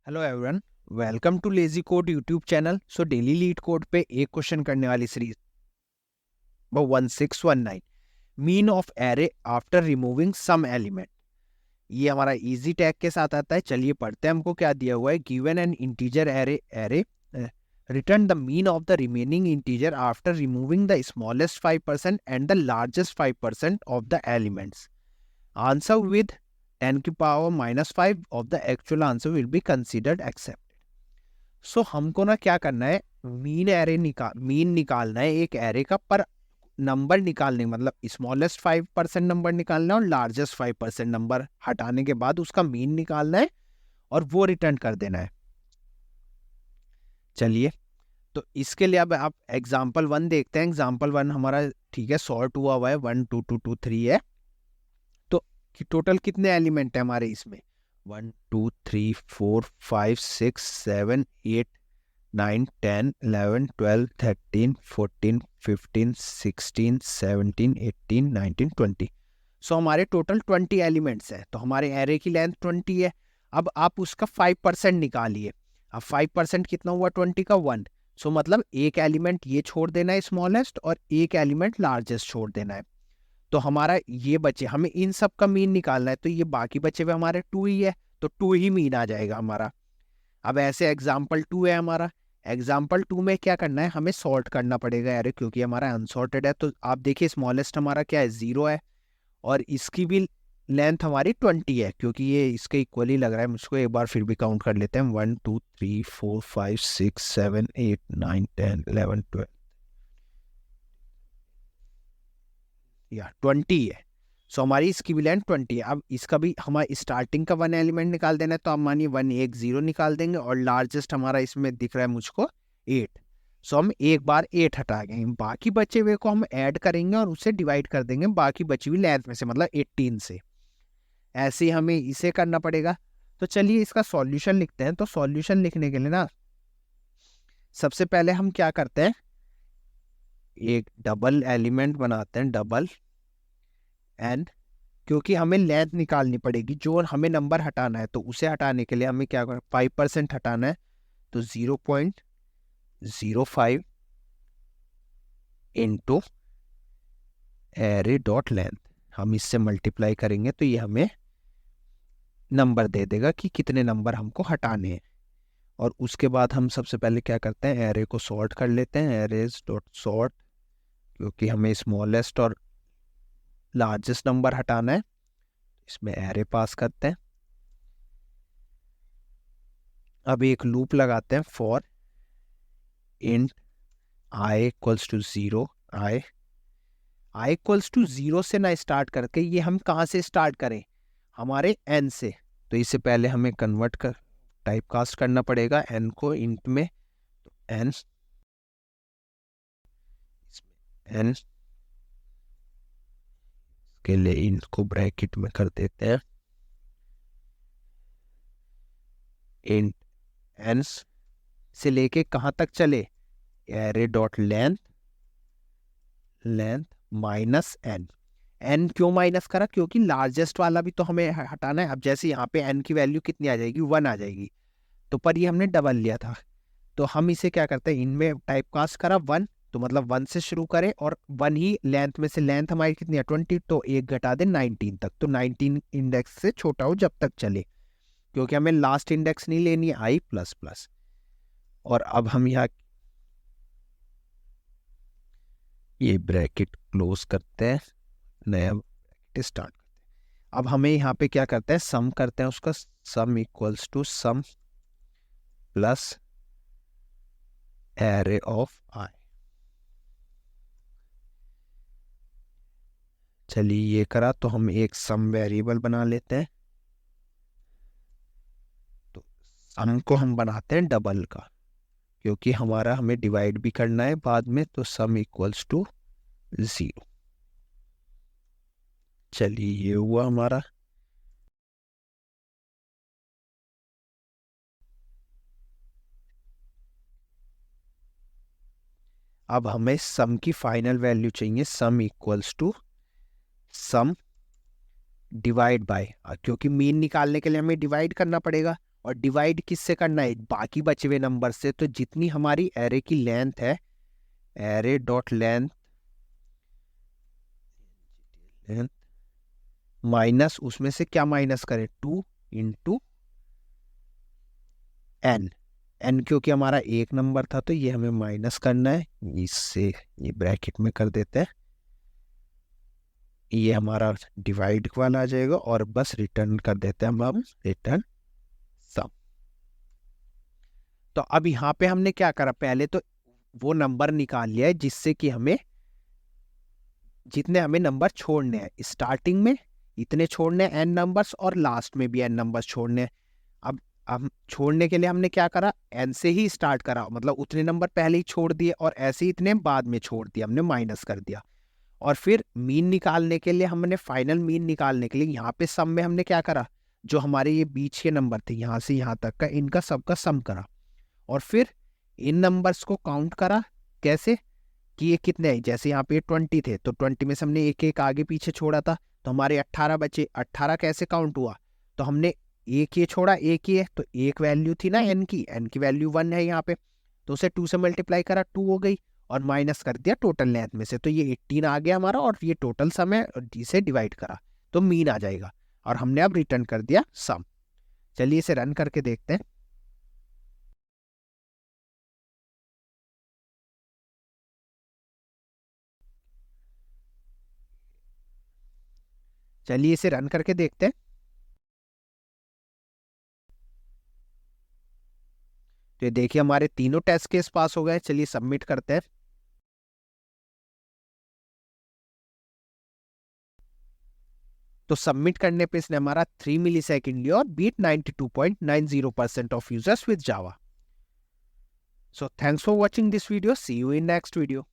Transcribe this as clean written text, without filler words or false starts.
Hello everyone, welcome to lazy code YouTube channel. So daily LeetCode पे एक question करने वाली series 1619 mean of array after removing some element. ये हमारा easy tag के साथ आता है। चलिए पढ़ते हैं। हमको क्या दिया हुआ है, given an integer array return the mean of the remaining integer after removing the smallest 5% and the largest 5% of the elements. Answer with 10 की power -5 of the actual answer will be considered accepted. So हमको ना क्या करना है, mean निकालना है एक array का, पर नंबर निकालने मतलब स्मॉलेस्ट 5% नंबर निकालना है और लार्जेस्ट 5% नंबर हटाने के बाद उसका मीन निकालना है और वो रिटर्न कर देना है। चलिए, तो इसके लिए अब आप एग्जाम्पल 1 देखते हैं। एग्जाम्पल 1 हमारा ठीक है, सॉर्ट हुआ है, 1 2 2 2 3 है। तो टोटल कितने एलिमेंट है हमारे इसमें? 1 2 3 4 5 6 7 8 9 10 11 12 13 14 15 16 17 18 19 20। सो हमारे टोटल 20 एलिमेंट्स हैं। तो हमारे एरे की लेंथ 20 है। अब आप उसका 5% निकालिए। अब 5% कितना हुआ 20 का? 1। सो मतलब एक एलिमेंट ये छोड़ देना है स्मॉलेस्ट और एक एलिमेंट लार्जेस्ट छोड़ देना है। तो हमारा ये बचे, हमें इन सब का मीन निकालना है। तो ये बाकी बचे हुए हमारे 2 ही है, तो 2 ही मीन आ जाएगा हमारा। अब ऐसे एग्जाम्पल 2 है हमारा। एग्जाम्पल 2 में क्या करना है, हमें सॉर्ट करना पड़ेगा एरे, क्योंकि हमारा अनसॉर्टेड है। तो आप देखिए स्मॉलेस्ट हमारा क्या है, 0 है, और इसकी भी लेंथ हमारी 20 है, क्योंकि ये इसके इक्वली लग रहा है मुझको। एक बार फिर भी काउंट कर लेते हैं, 1 2 3 4 5 6 7 8 9 10 11 12 या 20 है। सो हमारी इसकी भी लेंथ 20 है। अब इसका भी हमारा स्टार्टिंग का 1 एलिमेंट निकाल देना है। तो आप मानिए 1 1 0 निकाल देंगे, और लार्जेस्ट हमारा इसमें दिख रहा है मुझको 8। सो हम एक बार 8 हटा गए, बाकी बचे हुए को हम ऐड करेंगे और उसे डिवाइड कर देंगे बाकी बची हुई लेंथ में से, मतलब 18 से। ऐसे ही हमें इसे करना पड़ेगा। तो चलिए इसका सॉल्यूशन लिखते हैं। तो सॉल्यूशन लिखने के लिए ना सबसे पहले हम क्या करते हैं, एक डबल एलिमेंट बनाते हैं, डबल एन, क्योंकि हमें लेंथ निकालनी पड़ेगी जो हमें नंबर हटाना है। तो उसे हटाने के लिए हमें क्या करना, 5% हटाना है। तो 0.05 इंटू एरे डॉट लेंथ, हम इससे मल्टीप्लाई करेंगे तो ये हमें नंबर दे देगा कि कितने नंबर हमको हटाने हैं। और उसके बाद हम सबसे पहले क्या करते हैं, एरे को सॉर्ट कर लेते हैं, एरेज डॉट सॉर्ट, क्योंकि हमें स्मॉलेस्ट और लार्जेस्ट नंबर हटाना है। इसमें एरे पास करते हैं। अब एक लूप लगाते हैं, for int i equals to 0, i equals to 0 से ना स्टार्ट करके ये हम कहाँ से स्टार्ट करें, हमारे एन से। तो इससे पहले हमें कन्वर्ट कर टाइप कास्ट करना पड़ेगा एन को इंट में। तो एन एन के लिए इंट को ब्रैकेट में कर देते हैं, इंट एन से लेके कहाँ तक चले, array dot length minus n. N क्यों माइनस करा, क्योंकि लार्जेस्ट वाला भी तो हमें हटाना है। अब जैसे यहाँ पे एन की वैल्यू कितनी आ जाएगी, 1 आ जाएगी, तो पर ये हमने डबल लिया था। तो हम इसे क्या करते हैं, इनमें टाइप कास्ट करा 1, तो मतलब 1 से शुरू करें, और 1 ही लेंथ में से, लेंथ हमारी कितनी है 20, तो एक घटा दे 19 तक। तो 19 इंडेक्स से छोटा हो जब तक चले, क्योंकि हमें लास्ट इंडेक्स नहीं लेनी है, आई प्लस प्लस। और अब हम यहाँ ये ब्रैकेट क्लोज करते हैं, नया ब्रैकेट स्टार्ट करते हैं। अब हमें यहाँ पे क्या करते हैं, सम करते हैं उसका, sum equals to sum plus array of i. चलिए ये करा, तो हम एक सम वेरिएबल बना लेते हैं। तो सम को हम बनाते हैं डबल का, क्योंकि हमें डिवाइड भी करना है बाद में। तो सम इक्वल्स टू 0। चलिए ये हुआ हमारा। अब हमें सम की फाइनल वैल्यू चाहिए, sum equals to sum divide by, क्योंकि मीन निकालने के लिए हमें डिवाइड करना पड़ेगा। और डिवाइड किससे करना है, बाकी बचे हुए नंबर से। तो जितनी हमारी एरे की लेंथ है, एरे डॉट लेंथ माइनस, उसमें से क्या माइनस करें, 2 इंटू एन। एन क्योंकि हमारा एक नंबर था तो ये हमें माइनस करना है, इससे ये ब्रैकेट में कर देते हैं, ये हमारा डिवाइड वाला आ जाएगा और बस रिटर्न कर देते हैं हम अब रिटर्न सम। तो अब यहाँ पे हमने क्या करा, पहले तो वो नंबर निकाल लिया है जिससे कि हमें जितने हमें नंबर छोड़ने हैं, स्टार्टिंग में इतने छोड़ने हैं एन नंबर्स और लास्ट में भी एन नंबर्स छोड़ने हैं। अब छोड़ने के लिए हमने क्या करा, एन से ही स्टार्ट करा, मतलब उतने नंबर पहले ही छोड़ दिए और ऐसे ही इतने बाद में छोड़ दिया, हमने माइनस कर दिया। और फिर मीन निकालने के लिए हमने फाइनल मीन निकालने के लिए यहाँ पे सम में हमने क्या करा, जो हमारे ये बीच के नंबर थे यहाँ से यहाँ तक का, इनका सबका सम करा और फिर इन नंबर्स को काउंट करा। कैसे कि ये कितने हैं, जैसे यहाँ पे 20 थे तो 20 में से हमने एक एक आगे पीछे छोड़ा था तो हमारे 18 बचे। 18 कैसे काउंट हुआ, तो हमने एक ये छोड़ा, एक ही है तो एक वैल्यू थी ना एन की वैल्यू 1 है यहाँ पे, तो उसे 2 से मल्टीप्लाई करा, 2 हो गई और माइनस कर दिया टोटल लेंथ में से, तो ये 18 आ गया हमारा और ये टोटल सम है और इसे डिवाइड करा तो मीन आ जाएगा और हमने अब रिटर्न कर दिया सम। चलिए इसे रन करके देखते हैं। चलिए इसे रन करके देखते हैं। तो ये देखिए हमारे तीनों टेस्ट केस पास हो गए। चलिए सबमिट करते हैं। तो सबमिट करने पे इसने हमारा 3 मिली सेकेंड लिया और beat 92.90% of users with Java. So thanks for watching this video, see you in next video.